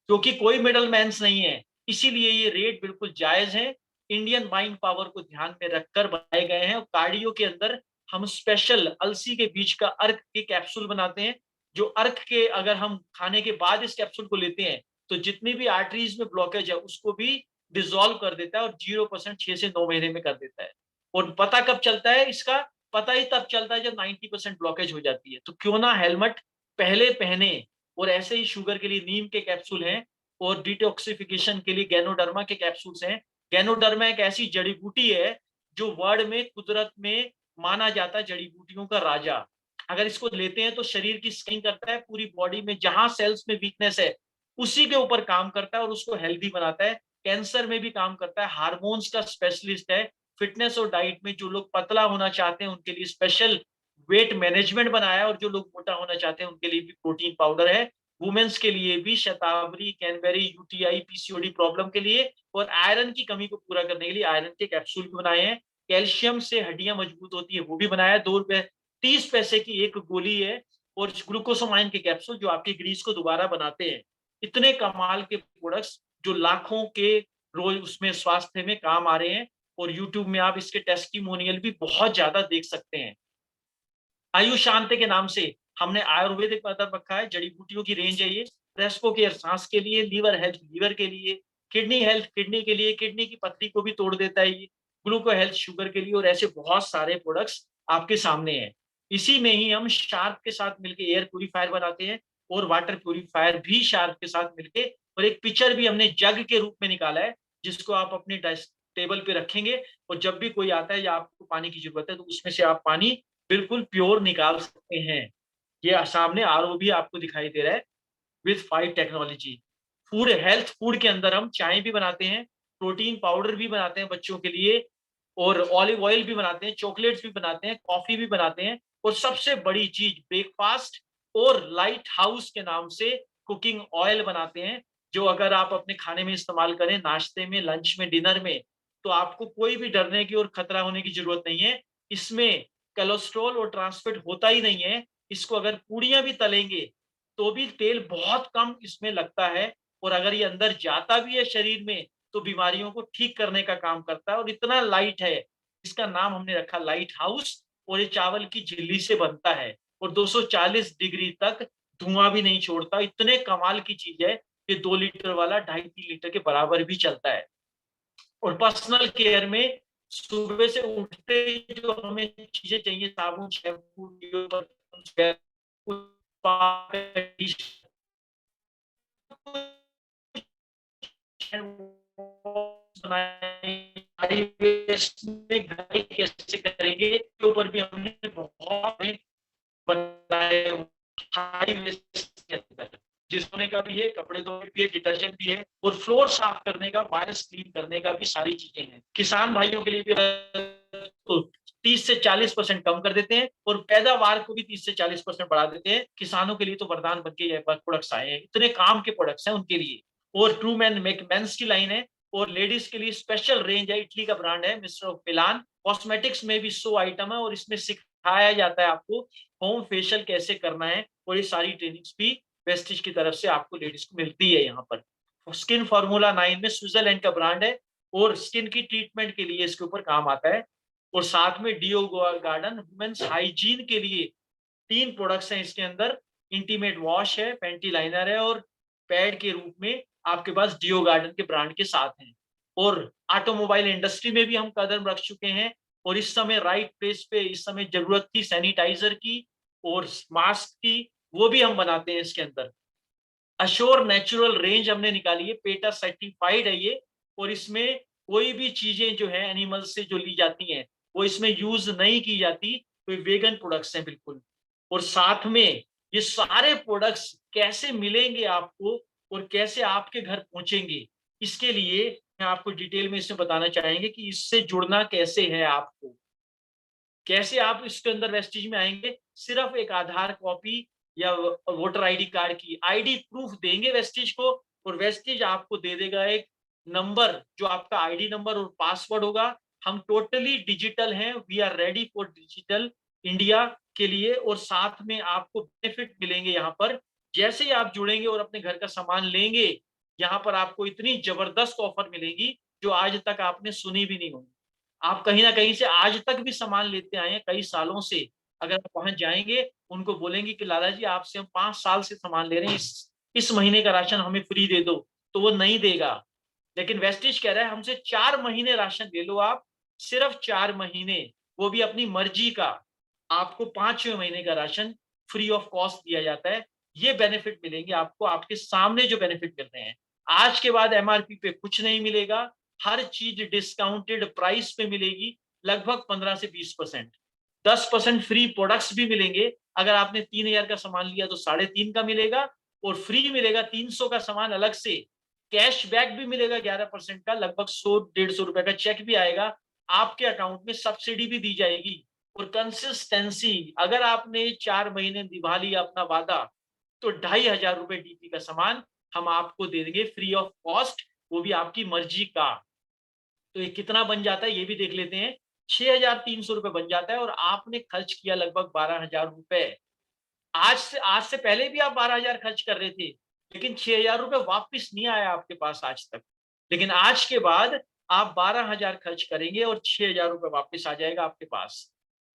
क्योंकि कोई मिडल मैंस नहीं है, इसीलिए ये रेट बिल्कुल जायज है। इंडियन माइंड पावर को ध्यान में रखकर बनाए गए हैं। कार्डियो के अंदर हम स्पेशल अलसी के बीज का अर्क के कैप्सूल बनाते हैं, जो अर्क के अगर हम खाने के बाद इस कैप्सूल को लेते हैं तो जितनी भी आर्टरीज में ब्लॉकेज है उसको भी डिसॉल्व कर देता है और 0% 6 से 9 महीने में कर देता है। और पता कब चलता है इसका? पता ही तब चलता है जब 90% ब्लॉकेज हो जाती है। तो क्यों ना हेलमेट पहले पहने। और ऐसे ही शुगर के लिए नीम के कैप्सूल हैं और डिटॉक्सिफिकेशन के लिए गैनोडर्मा के कैप्सूल्स हैं। गैनोडर्मा एक ऐसी जड़ी बूटी है जो वर्ल्ड में, कुदरत में माना जाता है जड़ी बूटियों का राजा। अगर इसको लेते हैं तो शरीर की स्कैनिंग करता है, पूरी बॉडी में जहां सेल्स में वीकनेस है उसी के ऊपर काम करता है और उसको हेल्दी बनाता है। कैंसर में भी काम करता है, हार्मोन्स का स्पेशलिस्ट है। फिटनेस और डाइट में जो लोग पतला होना चाहते हैं उनके लिए स्पेशल वेट मैनेजमेंट बनाया है और जो लोग मोटा होना चाहते हैं उनके लिए भी प्रोटीन पाउडर है। वुमेन्स के लिए भी शतावरी, कैनबेरी, यूटीआई, पीसीओडी प्रॉब्लम के लिए और आयरन की कमी को पूरा करने के लिए आयरन के कैप्सूल भी बनाए हैं। कैल्शियम से हड्डियां मजबूत होती है, वो भी बनाया है। ₹2.30 की एक गोली है। और ग्लूकोसामाइन के कैप्सूल जो आपकी ग्रीस को दोबारा बनाते हैं। इतने कमाल के प्रोडक्ट्स जो लाखों के रोज उसमें स्वास्थ्य में काम आ रहे हैं। और यूट्यूब में आप इसके टेस्टिमोनियल भी बहुत ज्यादा देख सकते हैं। आयुष शांति के नाम से हमने आयुर्वेदिक पदार्थ रखा है, जड़ी बूटियों की रेंज है ये। रेस्पो केयर सांस के लिए, लीवर हेल्थ लीवर के लिए, किडनी हेल्थ किडनी के लिए, किडनी की पथरी को भी तोड़ देता है ये, ग्लूको हेल्थ शुगर के लिए, और ऐसे बहुत सारे प्रोडक्ट्स आपके सामने हैं। इसी में ही हम शार्प के साथ मिलकर एयर प्यूरिफायर बनाते हैं और वाटर प्यूरिफायर भी शार्प के साथ मिलके, और एक पिक्चर भी हमने जग के रूप में निकाला है जिसको आप अपने टेबल पे रखेंगे और जब भी कोई आता है या आपको पानी की जरूरत है तो उसमें से आप पानी बिल्कुल प्योर निकाल सकते हैं। ये सामने आरओ भी आपको दिखाई दे रहा है with 5 technology. Food health food के अंदर हम चाय भी बनाते हैं, प्रोटीन पाउडर भी बनाते हैं बच्चों के लिए, और ऑलिव ऑयल भी बनाते हैं, चॉकलेट्स भी बनाते हैं, कॉफी भी बनाते हैं, और सबसे बड़ी चीज ब्रेकफास्ट और लाइट हाउस के नाम से कुकिंग ऑयल बनाते हैं, जो अगर आप अपने खाने में इस्तेमाल करें, नाश्ते में, लंच में, डिनर में, तो आपको कोई भी डरने की और खतरा होने की जरूरत नहीं है। इसमें कोलेस्ट्रॉल और ट्रांसफैट होता ही नहीं है। इसको अगर पूड़ियां भी तलेंगे तो भी तेल बहुत कम इसमें लगता है, और अगर ये अंदर जाता भी है शरीर में तो बीमारियों को ठीक करने का काम करता है, और इतना लाइट है। इसका नाम हमने रखा लाइट हाउस, और ये चावल की झिल्ली से बनता है और 240 डिग्री तक धुआं भी नहीं छोड़ता। इतने कमाल की चीज है। ये 2 लीटर वाला 2.5-3 लीटर के बराबर भी चलता है। और पर्सनल केयर में सुबह से उठते ही जो हमें चीजें चाहिए, साबुन, शैम्पू, कैसे करेंगे के ऊपर भी हमने बहुत बनाए हाई वेस्ट के अंदर, जिसने का भी है, कपड़े धोने भी है, डिटर्जेंट भी है, और फ्लोर साफ करने का, वायर्स क्लीन करने का भी सारी चीजें हैं। किसान भाइयों के लिए भी तो 30 से 40% कम कर देते हैं और पैदावार को भी 30 से 40% बढ़ा देते हैं। किसानों के लिए तो वरदान बन के ये प्रोडक्ट्स आए हैं, इतने काम के प्रोडक्ट्स हैं उनके लिए। और ट्रू मैन मेक मेंस की लाइन है, और लेडीज के लिए स्पेशल रेंज है, इटली का ब्रांड है मिस्टर ऑफ मिलान। कॉस्मेटिक्स में भी 100 आइटम है और इसमें सिखाया जाता है आपको होम फेशियल कैसे करना है, और ये सारी ट्रेनिंग्स भी वेस्टिज की तरफ से आपको लेडीज को मिलती है यहाँ पर। स्किन फार्मूला 9 में स्विट्जरलैंड का ब्रांड है और स्किन की ट्रीटमेंट के लिए इसके ऊपर काम आता है। और साथ में डियो गार्डन वुमेन्स हाइजीन के लिए 3 प्रोडक्ट्स हैं इसके अंदर। इंटीमेट वॉश है, पैंटी लाइनर है और पैड के रूप में आपके पास डियो गार्डन के ब्रांड के साथ हैं। और ऑटोमोबाइल इंडस्ट्री में भी हम कदम रख चुके हैं और इस समय राइट प्लेस पे इस समय जरूरत थी सैनिटाइजर की और मास्क की, वो भी हम बनाते हैं इसके अंदर। अश्योर नेचुरल रेंज हमने निकाली है, पेटा सर्टिफाइड है ये, और इसमें कोई भी चीजें जो है एनिमल से जो ली जाती हैं वो इसमें यूज नहीं की जाती, कोई वेगन प्रोडक्ट्स हैं बिल्कुल। और साथ में ये सारे प्रोडक्ट्स कैसे मिलेंगे आपको और कैसे आपके घर पहुंचेंगे, इसके लिए मैं आपको डिटेल में इसमें बताना चाहेंगे कि इससे जुड़ना कैसे है आपको, कैसे आप इसके अंदर वेस्टिज में आएंगे। सिर्फ एक आधार कॉपी या वोटर आईडी कार्ड की आईडी प्रूफ देंगे वेस्टिज को, और वेस्टिज आपको दे देगा एक नंबर जो आपका आईडी नंबर और पासवर्ड होगा। हम टोटली डिजिटल हैं, we are ready for digital India के लिए। और साथ में आपको बेनिफिट मिलेंगे यहाँ पर, जैसे ही आप जुड़ेंगे और अपने घर का सामान लेंगे, यहाँ पर आपको इतनी जबरदस्त ऑफर मिलेगी जो आज तक आपने सुनी भी नहीं होगी। आप कहीं ना कहीं से आज तक भी सामान लेते आए हैं कई सालों से, अगर आप वहां जाएंगे उनको बोलेंगे कि लाला जी आपसे हम 5 साल से सामान ले रहे हैं, इस महीने का राशन हमें फ्री दे दो, तो वो नहीं देगा। लेकिन वेस्टिज कह रहा है हमसे 4 महीने राशन ले लो आप, सिर्फ 4 महीने, वो भी अपनी मर्जी का। आपको 5वें महीने का राशन फ्री ऑफ कॉस्ट दिया जाता है। ये बेनिफिट मिलेंगे आपको, आपके सामने जो बेनिफिट मिल रहे हैं। आज के बाद एमआरपी पे कुछ नहीं मिलेगा, हर चीज डिस्काउंटेड प्राइस पे मिलेगी, लगभग 15 से 20%। 10% फ्री प्रोडक्ट्स भी मिलेंगे। अगर आपने 3,000 का सामान लिया तो 3.5 का मिलेगा, और फ्री मिलेगा 300 का सामान अलग से। कैशबैक भी मिलेगा 11% का, लगभग 100-150 रुपए का चेक भी आएगा आपके अकाउंट में, सब्सिडी भी दी जाएगी। और कंसिस्टेंसी, अगर आपने 4 महीने निभा लिया अपना वादा, तो 2,500 रुपए डीपी का सामान हम आपको दे देंगे फ्री ऑफ कॉस्ट, वो भी आपकी मर्जी का। तो ये कितना बन जाता है ये भी देख लेते हैं। 6,300 रुपए बन जाता है और आपने खर्च किया लगभग 12,000 रुपए। आज से पहले भी आप 12,000 खर्च कर रहे थे, लेकिन 6,000 रुपए वापिस नहीं आया आपके पास आज तक। लेकिन आज के बाद आप 12,000 खर्च करेंगे और 6,000 रुपए वापिस आ जाएगा आपके पास।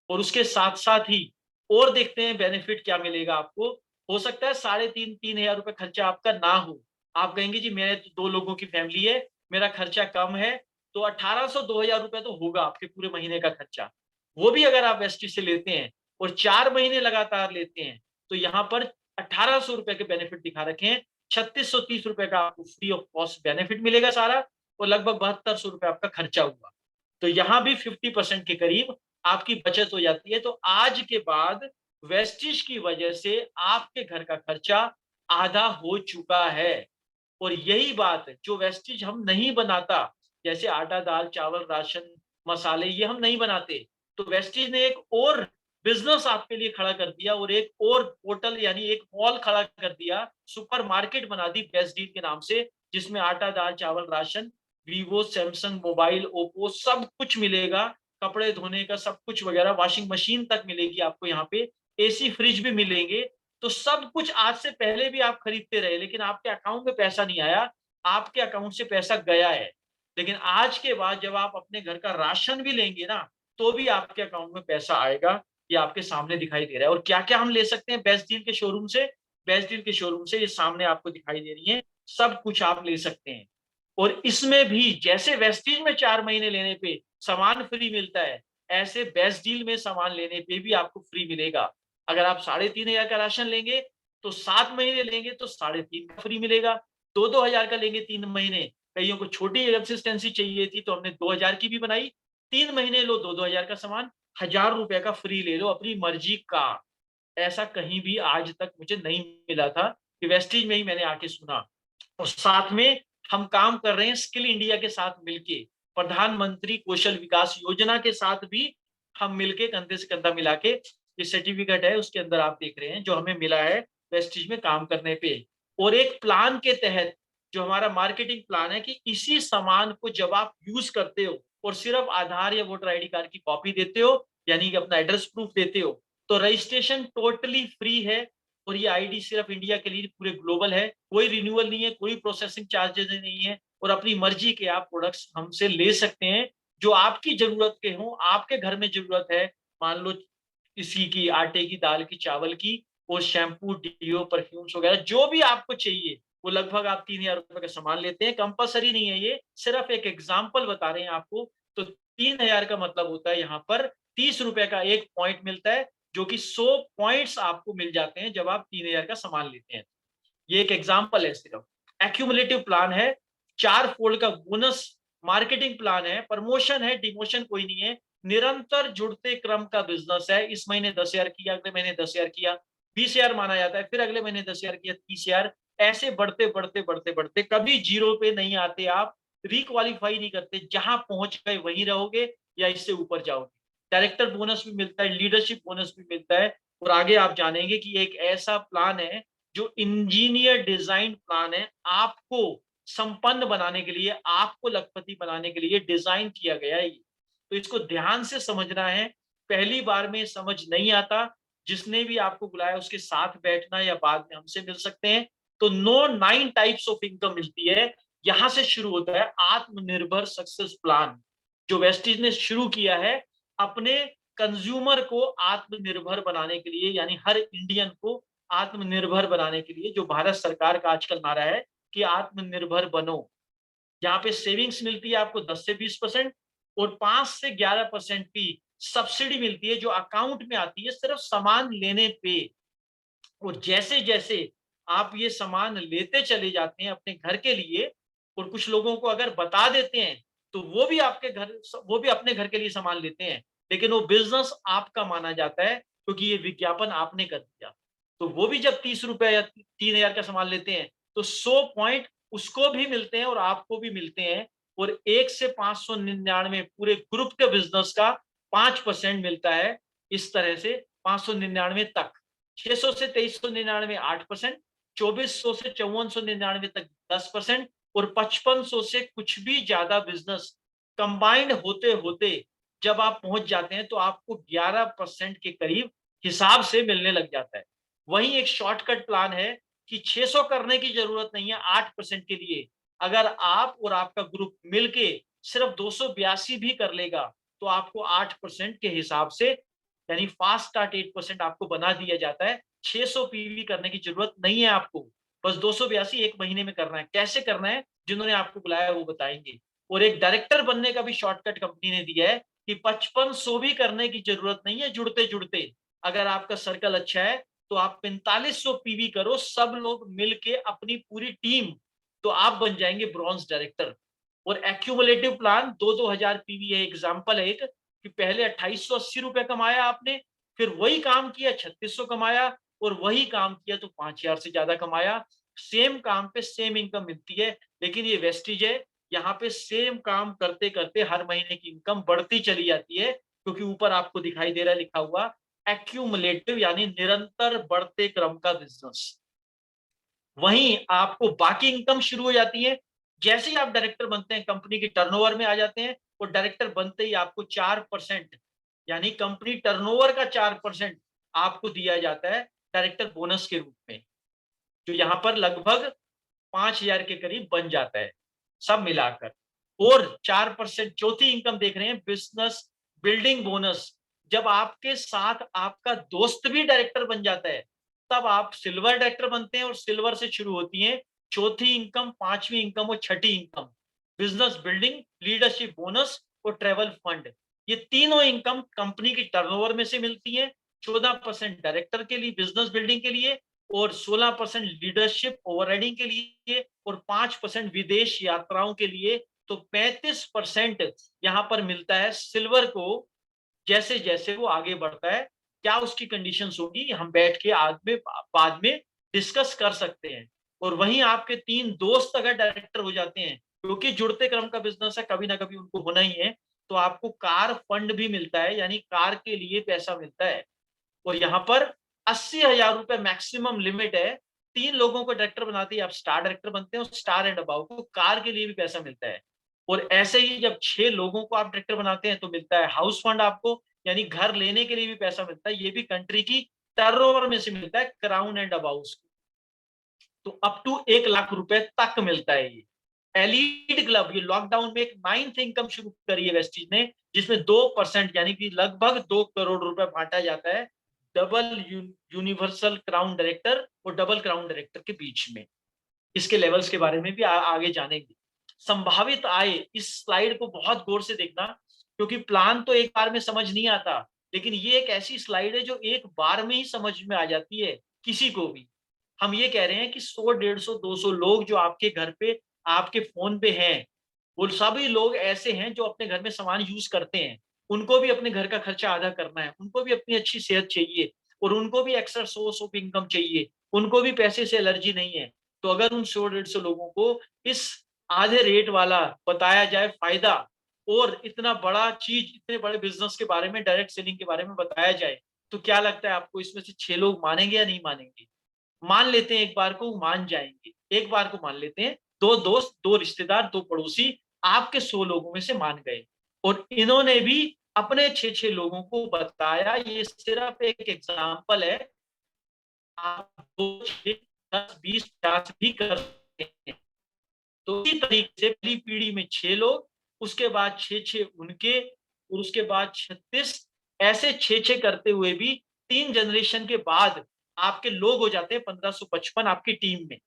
और उसके साथ साथ ही और देखते हैं बेनिफिट क्या मिलेगा आपको। हो सकता है 3,500 रुपए खर्चा आपका ना हो, आप कहेंगे जी मेरे तो 2 लोगों की फैमिली है, मेरा खर्चा कम है, तो 1,800 2,000 रुपए तो होगा आपके पूरे महीने का खर्चा। वो भी अगर आप वेस्टिज से लेते हैं और 4 महीने लगातार लेते हैं, तो यहाँ पर 1,800 रुपए के बेनिफिट दिखा रखे हैं। 3,630 रुपए का आपको फ्री ऑफ कॉस्ट बेनिफिट मिलेगा सारा, और लगभग 7,200 रुपए आपका खर्चा हुआ। तो यहाँ भी 50% के करीब आपकी बचत हो जाती है। तो आज के बाद वेस्टिज की वजह से आपके घर का खर्चा आधा हो चुका है। और यही बात जो वेस्टिज हम नहीं बनाता, जैसे आटा, दाल, चावल, राशन, मसाले, ये हम नहीं बनाते, तो वेस्टिज ने एक और बिजनेस आपके लिए खड़ा कर दिया और एक और पोर्टल यानी एक मॉल खड़ा कर दिया, सुपर मार्केट बना दी बेस्ट डील के नाम से, जिसमें आटा, दाल, चावल, ration, Vivo, Samsung mobile, Oppo सब कुछ मिलेगा, कपड़े धोने का सब कुछ वगैरह, वॉशिंग मशीन तक मिलेगी आपको यहाँ पे, एसी फ्रिज भी मिलेंगे। तो सब कुछ आज से पहले भी आप खरीदते रहे, लेकिन आपके अकाउंट में पैसा नहीं आया, आपके अकाउंट से पैसा गया है। लेकिन आज के बाद जब आप अपने घर का राशन भी लेंगे ना, तो भी आपके अकाउंट में पैसा आएगा। ये आपके सामने दिखाई दे रहा है। और क्या क्या हम ले सकते हैं बेस्ट डील के शोरूम से, बेस्ट डील के शोरूम से ये सामने आपको दिखाई दे रही है, सब कुछ आप ले सकते हैं। और इसमें भी जैसे वेस्टीज में 4 महीने लेने पे सामान फ्री मिलता है, ऐसे बेस्ट डील में सामान लेने पे भी आपको फ्री मिलेगा। अगर आप 3,500 का राशन लेंगे तो 7 महीने लेंगे तो 3,500 का फ्री मिलेगा। 2-2 हजार का लेंगे 3 महीने, कईयों को छोटी कंसिस्टेंसी चाहिए थी तो हमने 2,000 की भी बनाई। 3 महीने लो 2-2 हजार का सामान, 1,000 रुपए का फ्री ले लो अपनी मर्जी का। ऐसा कहीं भी आज तक मुझे नहीं मिला था, कि वेस्टीज में ही मैंने आके सुना। और साथ में हम काम कर रहे हैं स्किल इंडिया के साथ मिलके, प्रधानमंत्री कौशल विकास योजना के साथ भी हम मिलके कंधे से कंधा मिला के, ये सर्टिफिकेट है उसके अंदर आप देख रहे हैं जो हमें मिला है वेस्टीज में काम करने पे। और एक प्लान के तहत जो हमारा मार्केटिंग प्लान है कि इसी सामान को जब आप यूज करते हो और सिर्फ आधार या वोटर आईडी कार्ड की कॉपी देते हो, यानी कि अपना एड्रेस प्रूफ देते हो, तो रजिस्ट्रेशन टोटली फ्री है। और ये आईडी सिर्फ इंडिया के लिए पूरे ग्लोबल है, कोई रिन्यूअल नहीं है, कोई प्रोसेसिंग चार्जेस नहीं है, और अपनी मर्जी के आप प्रोडक्ट्स हमसे ले सकते हैं जो आपकी जरूरत के हों। आपके घर में जरूरत है, मान लो इसी की, आटे की, दाल की, चावल की, और शैम्पू, डीओ, परफ्यूम्स वगैरह जो भी आपको चाहिए, वो लगभग आप 3000 रुपए का सामान लेते हैं। कंपल्सरी नहीं है, ये सिर्फ एक एग्जाम्पल बता रहे हैं आपको। तो 3000 का मतलब होता है यहाँ पर 30 रुपए का एक पॉइंट मिलता है, जो कि 100 पॉइंट्स आपको मिल जाते हैं जब आप 3000 का सामान लेते हैं। ये एक एग्जाम्पल है सिर्फ। एक्यूमुलेटिव प्लान है, 4 फोल्ड का बोनस मार्केटिंग प्लान है, प्रमोशन है, डिमोशन कोई नहीं है, निरंतर जुड़ते क्रम का बिजनेस है। इस महीने 10,000 किया, अगले महीने 10,000 किया, 20,000 माना जाता है, फिर अगले महीने 10,000 किया, 30,000, ऐसे बढ़ते बढ़ते बढ़ते बढ़ते कभी जीरो पे नहीं आते आप, रिक्वालीफाई नहीं करते, जहां पहुंच गए वहीं रहोगे या इससे ऊपर जाओगे। डायरेक्टर बोनस भी मिलता है, लीडरशिप बोनस भी मिलता है, और आगे आप जानेंगे कि एक ऐसा प्लान है जो इंजीनियर डिजाइन प्लान है, आपको संपन्न बनाने के लिए, आपको लखपति बनाने के लिए डिजाइन किया गया है। तो इसको ध्यान से समझना है, पहली बार में समझ नहीं आता, जिसने भी आपको बुलाया उसके साथ बैठना या बाद में हमसे मिल सकते हैं। तो 9 टाइप्स ऑफ इनकम मिलती है, यहां से शुरू होता है आत्मनिर्भर सक्सेस प्लान, जो वेस्टीज ने शुरू किया है अपने कंज्यूमर को आत्मनिर्भर बनाने के लिए, यानी हर इंडियन को आत्मनिर्भर बनाने के लिए, जो भारत सरकार का आजकल नारा है कि आत्मनिर्भर बनो। यहाँ पे सेविंग्स मिलती है आपको 10 से 20% और 5 से 11% की सब्सिडी मिलती है, जो अकाउंट में आती है सिर्फ सामान लेने पे। और जैसे जैसे आप ये सामान लेते चले जाते हैं अपने घर के लिए, और कुछ लोगों को अगर बता देते हैं, तो वो भी अपने घर के लिए सामान लेते हैं, लेकिन वो बिजनेस आपका माना जाता है, क्योंकि ये विज्ञापन आपने कर दिया। तो वो भी जब 30 रुपए या 3000 का सामान लेते हैं, तो 100 पॉइंट उसको भी मिलते हैं और आपको भी मिलते हैं। और 1 से 599 पूरे ग्रुप के बिजनेस का 5% मिलता है। इस तरह से 599 तक, 600 से 2399 8%, 2400 से 5499 तक 10%, और 5500 से कुछ भी ज्यादा बिजनेस कंबाइंड होते होते जब आप पहुंच जाते हैं, तो आपको 11% के करीब हिसाब से मिलने लग जाता है। वहीं एक शॉर्टकट प्लान है कि 600 करने की जरूरत नहीं है 8% के लिए। अगर आप और आपका ग्रुप मिलके सिर्फ 282 भी कर लेगा, तो आपको 8% के हिसाब से, यानी फास्ट स्टार्ट 8% आपको बना दिया जाता है। 600 पीवी करने की जरूरत नहीं है आपको, बस 282 एक महीने में करना है। कैसे करना है, जिन्होंने आपको बुलाया वो बताएंगे। और एक डायरेक्टर बनने का भी शॉर्टकट कंपनी ने दिया है कि 5500 भी करने की जरूरत नहीं है जुड़ते जुड़ते। अगर आपका सर्कल अच्छा है तो आप 4500 पीवी करो, सब लोग मिलके अपनी पूरी टीम, तो आप बन जाएंगे ब्रॉन्ज डायरेक्टर। और एक्यूमुलेटिव प्लान 2-2000 पीवी है, एग्जाम्पल है एक, कि पहले 2880 रुपए कमाया आपने, फिर वही काम किया 3600 कमाया, और वही काम किया तो 5000 से ज्यादा कमाया। सेम काम पे सेम इनकम मिलती है, लेकिन ये वेस्टिज है, यहाँ पे सेम काम करते करते हर महीने की इनकम बढ़ती चली जाती है, क्योंकि ऊपर आपको दिखाई दे रहा है लिखा हुआ एक्यूमुलेटिव, यानी निरंतर बढ़ते क्रम का बिजनेस। वहीं आपको बाकी इनकम शुरू हो जाती है जैसे ही आप डायरेक्टर बनते हैं, कंपनी के टर्नओवर में आ जाते हैं, और डायरेक्टर बनते ही आपको 4%, यानी कंपनी टर्नओवर का 4% आपको दिया जाता है डायरेक्टर बोनस के रूप में, जो यहाँ पर लगभग 5,000 के करीब बन जाता है सब मिलाकर। और 4% चौथी इनकम देख रहे हैं, बिजनेस बिल्डिंग बोनस। जब आपके साथ आपका दोस्त भी डायरेक्टर बन जाता है, तब आप सिल्वर डायरेक्टर बनते हैं, और सिल्वर से शुरू होती है चौथी इनकम, पांचवी इनकम और छठी income, business building, leadership bonus और ट्रेवल फंड। ये तीनों इनकम कंपनी की टर्नओवर में से मिलती है। 14% डायरेक्टर के लिए, बिजनेस बिल्डिंग के लिए, और 16% लीडरशिप ओवरराइडिंग के लिए, और 5% विदेश यात्राओं के लिए। तो 35% यहाँ पर मिलता है सिल्वर को। जैसे जैसे वो आगे बढ़ता है, क्या उसकी कंडीशंस होगी, हम बैठ के बाद में डिस्कस कर सकते हैं। और वहीं आपके 3 दोस्त अगर डायरेक्टर हो जाते हैं, क्योंकि जुड़ते क्रम का बिजनेस है, कभी ना कभी उनको होना ही है, तो आपको कार फंड भी मिलता है, यानी कार के लिए पैसा मिलता है। और यहाँ पर 80,000 रुपए मैक्सिमम लिमिट है, 3 लोगों को डायरेक्टर बनाते ही आप स्टार डायरेक्टर बनते हैं और स्टार एंड अबव को कार के लिए भी पैसा मिलता है। और ऐसे ही जब 6 लोगों को आप डायरेक्टर बनाते हैं तो मिलता है हाउस फंड आपको, यानी घर लेने के लिए भी पैसा मिलता है। ये भी कंट्री की टर्नओवर में से मिलता है क्राउन एंड अबाउस को। तो अप टू 1 लाख रुपए तक मिलता है ये। एलीट क्लब ये लॉकडाउन में एक 9th इनकम शुरू करी है वेस्टीज ने, जिसमें 2% यानी कि लगभग 2 करोड़ रुपए बांटा जाता है डबल यूनिवर्सल क्राउन डायरेक्टर और डबल क्राउन डायरेक्टर के बीच में। इसके लेवल्स के बारे में भी आगे जानेंगे। संभावित आय, इस स्लाइड को बहुत गौर से देखना, क्योंकि प्लान तो एक बार में समझ नहीं आता, लेकिन ये एक ऐसी स्लाइड है जो एक बार में ही समझ में आ जाती है किसी को भी। हम ये कह रहे हैं कि 100, 150, 200 लोग जो आपके घर पे, आपके फोन पे हैं, वो सभी लोग ऐसे हैं जो अपने घर में सामान यूज करते हैं। उनको भी अपने घर का खर्चा आधा करना है, उनको भी अपनी अच्छी सेहत चाहिए, और उनको भी एक्स्ट्रा सोर्स ऑफ इनकम चाहिए, उनको भी पैसे से एलर्जी नहीं है। तो अगर उन 100, 150 लोगों को इस आधे रेट वाला बताया जाए फायदा, और इतना बड़ा चीज, इतने बड़े बिजनेस के बारे में, डायरेक्ट सेलिंग के बारे में बताया जाए, तो क्या लगता है आपको, इसमें से 6 लोग मानेंगे या नहीं मानेंगे? मान लेते हैं एक बार को मान जाएंगे, एक बार को मान लेते हैं, 2 दोस्त, 2 रिश्तेदार, 2 पड़ोसी आपके 100 लोगों में से मान गए, और इन्होंने भी अपने 6-6 लोगों को बताया। ये सिर्फ एक एग्जाम्पल है, आप 2, 6, 10, 20, 50 भी कर सकते हैं। तो इसी तरीके से पहली पीढ़ी में 6 लोग, उसके बाद 6-6 उनके, और उसके बाद 36, ऐसे 6-6 करते हुए भी 3 जनरेशन के बाद आपके लोग हो जाते हैं 1555 आपकी टीम में।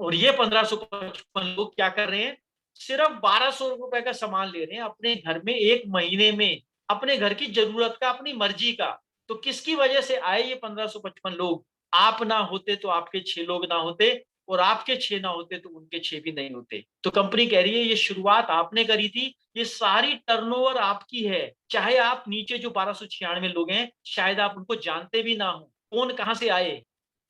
और ये 1555 लोग क्या कर रहे हैं, सिर्फ 1200 रुपए का सामान ले रहे हैं अपने घर में एक महीने में, अपने घर की जरूरत का, अपनी मर्जी का। तो किसकी वजह से आए ये 1555 लोग? आप ना होते तो आपके 6 लोग ना होते, और आपके 6 ना होते तो उनके 6 भी नहीं होते। तो कंपनी कह रही है ये शुरुआत आपने करी थी, ये सारी टर्नओवर आपकी है। चाहे आप नीचे जो 1296 लोग हैं, शायद आप उनको जानते भी ना हो, कौन कहां से आए।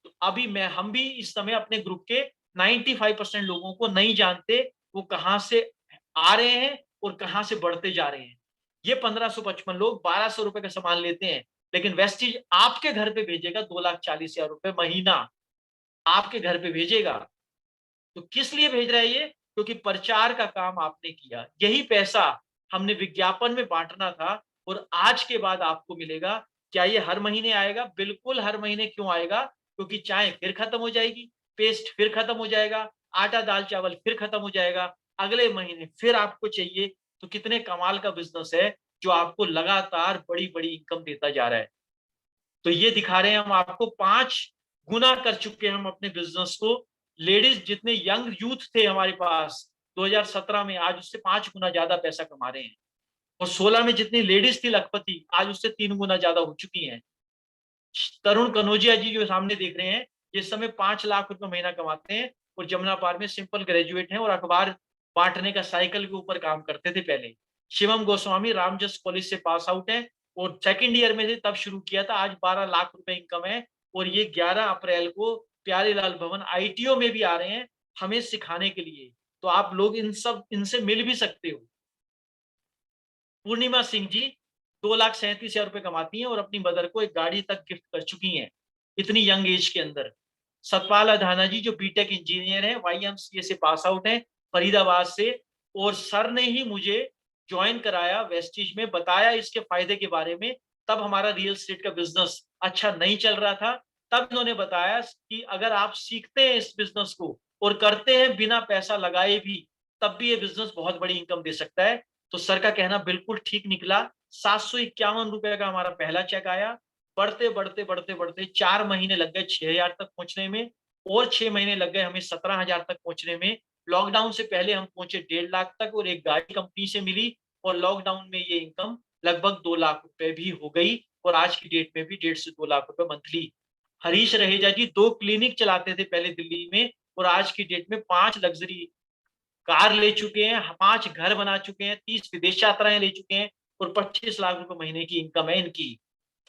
तो अभी हम भी इस समय अपने ग्रुप के 95% लोगों को नहीं जानते, वो कहां से आ रहे हैं और कहां से बढ़ते जा रहे हैं। ये 1555 लोग 1200 रुपए का सामान लेते हैं, लेकिन वेस्टीज आपके घर पे भेजेगा 2,40,000 रुपए महीना, आपके घर पे भेजेगा। तो किस लिए भेज रहा है ये? क्योंकि प्रचार का काम आपने किया, यही पैसा हमने विज्ञापन में बांटना था, और आज के बाद आपको मिलेगा। क्या ये हर महीने आएगा? बिल्कुल हर महीने क्यों आएगा? क्योंकि चाय फिर खत्म हो जाएगी, पेस्ट फिर खत्म हो जाएगा, आटा दाल चावल फिर खत्म हो जाएगा, अगले महीने फिर आपको चाहिए। तो कितने कमाल का बिजनेस है जो आपको लगातार बड़ी बड़ी इनकम देता जा रहा है। तो ये दिखा रहे हैं हम आपको, 5 गुना कर चुके हैं हम अपने बिजनेस को। लेडीज जितने यंग यूथ थे हमारे पास 2017 में, आज उससे 5 गुना ज्यादा पैसा कमा रहे हैं। और 16 में जितनी लेडीज थी लखपति, आज उससे 3 गुना ज्यादा हो चुकी हैं। तरुण कनौजिया जी जो सामने देख रहे हैं, ये समय 5 लाख रुपए महीना कमाते हैं, और जमुना पार में सिंपल ग्रेजुएट हैं, और अखबार बांटने का साइकिल के ऊपर काम करते थे पहले। शिवम गोस्वामी रामजस कॉलेज से पास आउट है, और सेकंड ईयर में थे तब शुरू किया था, आज 12 लाख रुपए इनकम है। और ये 11 अप्रैल को प्यारेलाल भवन आईटीओ में भी आ रहे हैं हमें सिखाने के लिए। तो आप लोग इनसे मिल भी सकते हो। पूर्णिमा सिंह जी 2,37,000 रुपए कमाती हैं, और अपनी मदर को एक गाड़ी तक गिफ्ट कर चुकी हैं इतनी यंग एज के अंदर। सतपाल अधाना जी जो बीटेक इंजीनियर हैं, वाईएमसीए से पास आउट हैं, फरीदाबाद से, और सर ने ही मुझे ज्वाइन कराया वेस्टीज में, बताया इसके फायदे के बारे में। तब हमारा रियल एस्टेट का बिजनेस अच्छा नहीं चल रहा था, तब इन्होंने बताया कि अगर आप सीखते हैं इस बिजनेस को और करते हैं बिना पैसा लगाए भी, तब भी ये बिजनेस बहुत बड़ी इनकम दे सकता है। तो सर का कहना बिल्कुल ठीक निकला। 751 रुपए का हमारा पहला चेक आया। बढ़ते बढ़ते बढ़ते बढ़ते 4 महीने लग गए 6,000 तक पहुंचने में, और 6 महीने लग गए हमें 17,000 तक पहुंचने में। लॉकडाउन से पहले हम पहुंचे 1.5 लाख तक, और एक गाड़ी कंपनी से मिली, और लॉकडाउन में ये इनकम लगभग 2 लाख रुपए भी हो गई, और आज की डेट में भी 1.5 से 2 लाख रुपए मंथली। हरीश रहेजा जी 2 क्लिनिक चलाते थे पहले दिल्ली में, और आज की डेट में 5 लग्जरी कार ले चुके हैं, 5 घर बना चुके हैं, 30 विदेश यात्राएं ले चुके हैं, और 25 लाख रुपए महीने की इनकम है इनकी।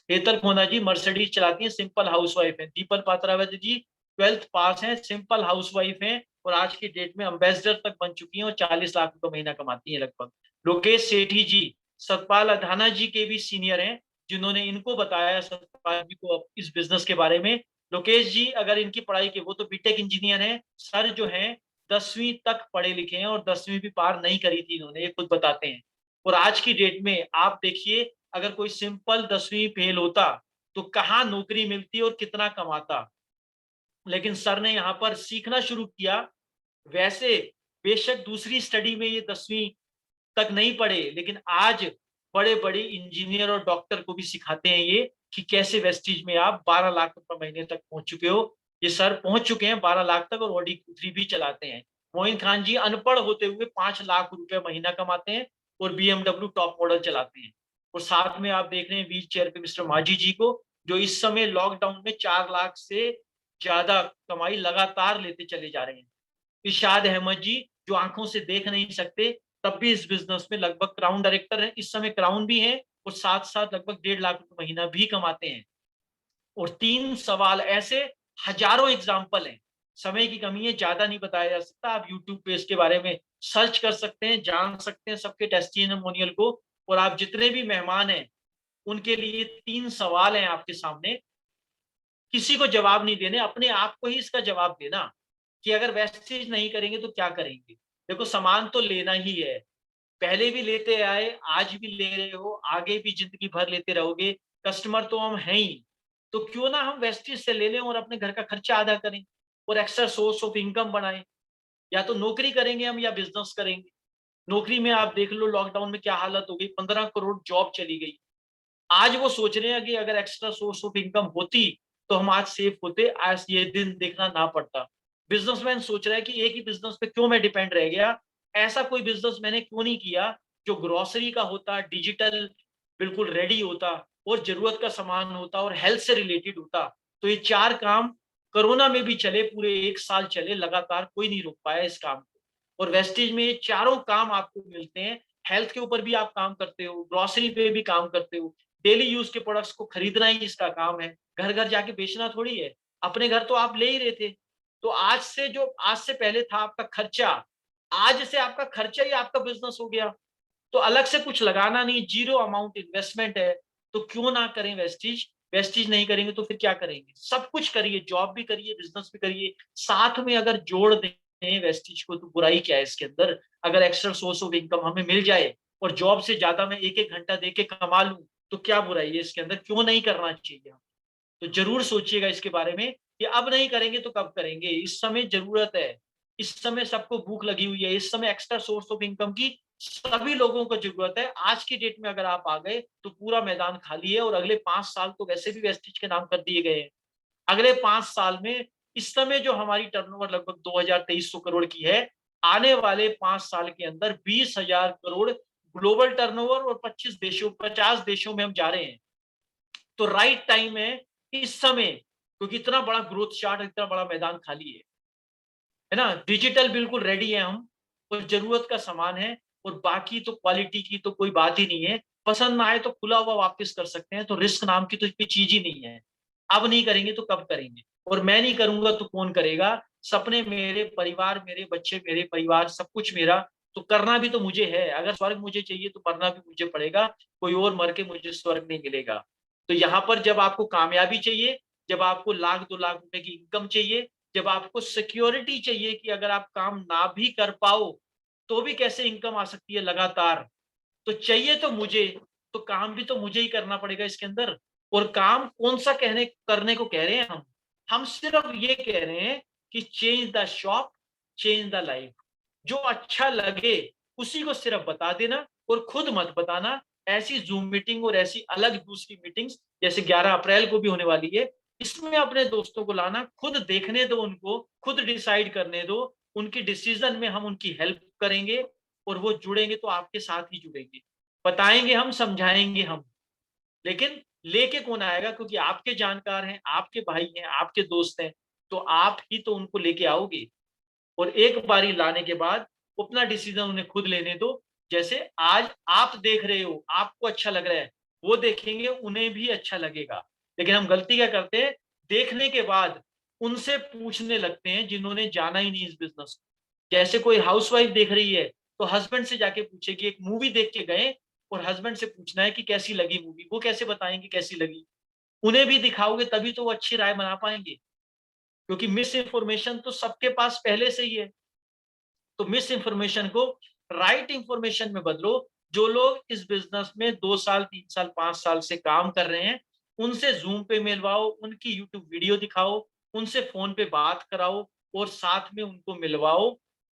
हेतल खोना जी मर्सिडीज चलाती हैं, सिंपल हाउसवाइफ हैं। दीपल पात्रावत जी 12th पास हैं, सिंपल हाउसवाइफ हैं, और आज की डेट में एम्बेसडर तक बन चुकी हैं, और 40 लाख रुपए महीना कमाती हैं लगभग। लोकेश सेठी जी सतपाल अधाना जी के भी सीनियर हैं, जिन्होंने इनको बताया, सतपाल जी को, इस बिजनेस के बारे में। लोकेश जी अगर इनकी पढ़ाई के, वो तो बीटेक इंजीनियर हैं, सर जो हैं 10वीं तक पढ़े लिखे हैं और 10वीं भी पार नहीं करी थी इन्होंने, ये खुद बताते हैं। और आज की डेट में आप देखिए, अगर कोई सिंपल 10वीं फेल होता तो कहाँ नौकरी मिलती और कितना कमाता। लेकिन सर ने यहाँ पर सीखना शुरू किया। वैसे बेशक दूसरी स्टडी में ये 10वीं तक नहीं पढ़े, लेकिन आज बड़े-बड़े इंजीनियर और डॉक्टर को भी सिखाते हैं ये, कि कैसे वेस्टीज में आप 12 लाख रुपए महीने तक पहुँच चुके हो। ये सर पहुँच चुके हैं 12 लाख तक और ऑडी Q3 भी चलाते हैं। मोइन खान जी अनपढ़ होते हुए 5 लाख रुपए महीना कमाते हैं और बीएमडब्ल्यू टॉप मॉडल चलाते हैं। और साथ में आप देख रहे हैं व्हील चेयर पे मिस्टर माझी जी को, जो इस समय लॉकडाउन में 4 लाख से ज़्यादा कमाई लगातार लेते चले जा रहे हैं। इरशाद अहमद जी, जो आँखों से देख नहीं सकते, तब भी इस बिज़नेस में लगभग क्राउन डायरेक्टर हैं, इस समय क्राउन भी हैं और साथ-साथ लगभग 1.5 लाख रुपए महीना भी कमाते हैं। और 3 सवाल ऐसे हज़ारों एग्ज़ाम्पल हैं। समय की कमी है, ज़्यादा नहीं बताया जा सकता। आप यूट्यूब पे इसके बारे में सर्च कर सकते हैं, जान सकते हैं सबके टेस्टिमोनियल को। और आप जितने भी मेहमान हैं, उनके लिए 3 सवाल हैं आपके सामने। किसी को जवाब नहीं देने, अपने आप को ही इसका जवाब देना, कि अगर वेस्टेज नहीं करेंगे तो क्या करेंगे? देखो सामान तो लेना ही है, पहले भी लेते आए, आज भी ले रहे हो, आगे भी ज़िंदगी भर लेते रहोगे, कस्टमर तो हम हैं ही। तो क्यों ना हम वेस्टेज से ले लें और अपने घर का खर्चा आधा करें और एक्स्ट्रा सोर्स ऑफ इनकम बढ़ाएँ। या तो नौकरी करेंगे हम या बिज़नेस करेंगे। नौकरी में आप देख लो लॉकडाउन में क्या हालत हो गई, 15 करोड़ जॉब चली गई। आज वो सोच रहे हैं कि अगर एक्स्ट्रा सोर्स ऑफ इनकम होती तो हम आज सेफ होते, आज ये दिन देखना ना पड़ता। बिजनेसमैन सोच रहा है कि एक ही बिजनेस पे क्यों मैं डिपेंड रह गया, ऐसा कोई बिजनेस मैंने क्यों नहीं किया जो ग्रोसरी का होता, डिजिटल बिल्कुल रेडी होता और जरूरत का सामान होता और हेल्थ से रिलेटेड होता। तो ये 4 काम कोरोना में भी चले, पूरे 1 साल चले लगातार, कोई नहीं रोक पाया इस काम को। और वेस्टेज में ये चारों काम आपको मिलते हैं। हेल्थ के ऊपर भी आप काम करते हो, ग्रोसरी पे भी काम करते हो, डेली यूज के प्रोडक्ट्स को खरीदना ही इसका काम है, घर घर जाके बेचना थोड़ी है। अपने घर तो आप ले ही रहे थे। तो आज से पहले था आपका खर्चा, आज से आपका खर्चा ही आपका बिजनेस हो गया। तो अलग से कुछ लगाना नहीं, जीरो अमाउंट इन्वेस्टमेंट है। तो क्यों ना करें वेस्टीज। वेस्टीज नहीं करेंगे तो फिर क्या करेंगे? सब कुछ करिए, जॉब भी करिए, बिजनेस भी करिए, साथ में अगर जोड़ दें वेस्टीज को तो बुराई क्या है इसके अंदर। अगर एक्स्ट्रा सोर्स ऑफ इनकम हमें मिल जाए और जॉब से ज्यादा मैं एक एक घंटा दे के कमा लूं, तो क्या बुराई है इसके अंदर? क्यों नहीं करना चाहिए? तो जरूर सोचिएगा इसके बारे में कि अब नहीं करेंगे तो कब करेंगे। इस समय जरूरत है, इस समय सबको भूख लगी हुई है, इस समय एक्स्ट्रा सोर्स ऑफ इनकम की सभी लोगों को जरूरत है। आज की डेट में अगर आप आ गए तो पूरा मैदान खाली है और अगले 5 साल तो वैसे भी वेस्टेज के नाम कर दिए गए हैं। अगले 5 साल में इस समय जो हमारी टर्नओवर लगभग 2300 करोड़ की है, आने वाले 5 साल के अंदर 20,000 करोड़ ग्लोबल टर्नओवर और 50 देशों में हम जा रहे हैं। तो राइट टाइम है इस समय, क्योंकि इतना बड़ा ग्रोथ चार्ट, इतना बड़ा मैदान खाली है ना? डिजिटल बिल्कुल रेडी है हम, और जरूरत का सामान है। और बाकी तो क्वालिटी की तो कोई बात ही नहीं है। पसंद ना आए तो खुला हुआ वापस कर सकते हैं, तो रिस्क नाम की तो कोई चीज ही नहीं है। अब नहीं करेंगे तो कब करेंगे? और मैं नहीं करूंगा तो कौन करेगा? सपने मेरे, परिवार मेरे, बच्चे मेरे, परिवार सब कुछ मेरा। तो करना भी तो मुझे है। अगर स्वर्ग मुझे चाहिए तो करना भी मुझे पड़ेगा। कोई और मर के मुझे स्वर्ग नहीं मिलेगा। तो यहाँ पर जब आपको कामयाबी चाहिए, जब आपको 1 लाख 2 लाख रुपए की इनकम चाहिए, जब आपको सिक्योरिटी चाहिए कि अगर आप काम ना भी कर पाओ तो भी कैसे इनकम आ सकती है लगातार, तो चाहिए तो मुझे, तो काम भी तो मुझे ही करना पड़ेगा इसके अंदर। और काम कौन सा कहने करने को कह रहे हैं हम सिर्फ ये कह रहे हैं कि change the shop, change the life. जो अच्छा लगे उसी को सिर्फ बता देना और खुद मत बताना। ऐसी जूम मीटिंग और ऐसी अलग दूसरी मीटिंग्स जैसे 11 अप्रैल को भी होने वाली है, इसमें अपने दोस्तों को लाना, खुद देखने दो उनको, खुद डिसाइड करने दो। उनकी डिसीजन में हम उनकी हेल्प करेंगे और वो जुड़ेंगे तो आपके साथ ही जुड़ेंगे। बताएंगे हम, समझाएंगे हम, लेकिन लेके कौन आएगा? क्योंकि आपके जानकार हैं, आपके भाई हैं, आपके दोस्त हैं, तो आप ही तो उनको लेके आओगे। और एक बारी लाने के बाद अपना डिसीजन उन्हें खुद लेने दो। जैसे आज आप देख रहे हो, आपको अच्छा लग रहा है, वो देखेंगे उन्हें भी अच्छा लगेगा। लेकिन हम गलती क्या करते हैं, देखने के बाद उनसे पूछने लगते हैं जिन्होंने जाना ही नहीं इस बिजनेस को। जैसे कोई हाउसवाइफ देख रही है तो हस्बैंड से जाके पूछेगी। एक मूवी देख के गए और हस्बैंड से पूछना है कि कैसी लगी मूवी, वो कैसे बताएंगे कैसी लगी? उन्हें भी दिखाओगे तभी तो वो अच्छी राय बना पाएंगे, क्योंकि मिस इन्फॉर्मेशन तो सबके पास पहले से ही है। तो मिस इन्फॉर्मेशन को राइट इन्फॉर्मेशन में बदलो। जो लोग इस बिजनेस में 2 साल 3 साल 5 साल से काम कर रहे हैं, उनसे जूम पे मिलवाओ, उनकी यूट्यूब वीडियो दिखाओ, उनसे फोन पे बात कराओ और साथ में उनको मिलवाओ।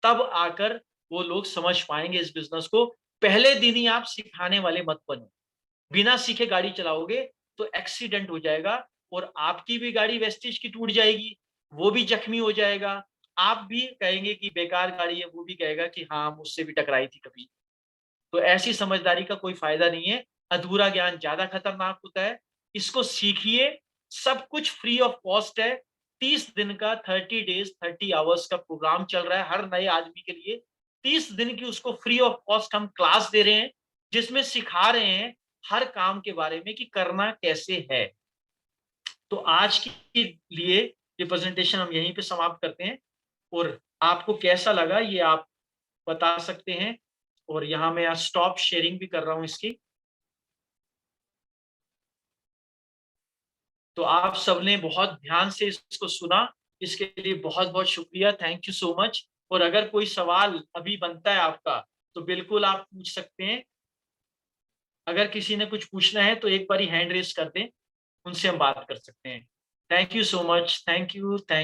तब आकर वो लोग समझ पाएंगे इस बिजनेस को। पहले दिन ही आप सिखाने वाले मत बनो। बिना सीखे गाड़ी चलाओगे तो एक्सीडेंट हो जाएगा और आपकी भी गाड़ी वेस्टेज की टूट जाएगी, वो भी जख्मी हो जाएगा। आप भी कहेंगे कि बेकार गाड़ी है, वो भी कहेगा कि हाँ, मुझसे भी टकराई थी कभी। तो ऐसी समझदारी का कोई फायदा नहीं है। अधूरा ज्ञान ज्यादा खतरनाक होता है। इसको सीखिए। सब कुछ फ्री ऑफ कॉस्ट है। 30 दिन का 30 डेज 30 आवर्स का प्रोग्राम चल रहा है हर नए आदमी के लिए। 30 दिन की उसको फ्री ऑफ कॉस्ट हम क्लास दे रहे हैं, जिसमें सिखा रहे हैं हर काम के बारे में कि करना कैसे है। तो आज के लिए ये प्रेजेंटेशन हम यहीं पे समाप्त करते हैं। और आपको कैसा लगा ये आप बता सकते हैं। और यहाँ मैं स्टॉप शेयरिंग भी कर रहा हूँ इसकी। तो आप सबने बहुत ध्यान से इसको सुना, इसके लिए बहुत बहुत शुक्रिया। Thank you so much. और अगर कोई सवाल अभी बनता है आपका, तो बिल्कुल आप पूछ सकते हैं। अगर किसी ने कुछ पूछना है तो एक बारी हैंड रेस कर दें, उनसे हम बात कर सकते हैं। Thank you so much. Thank you. Thank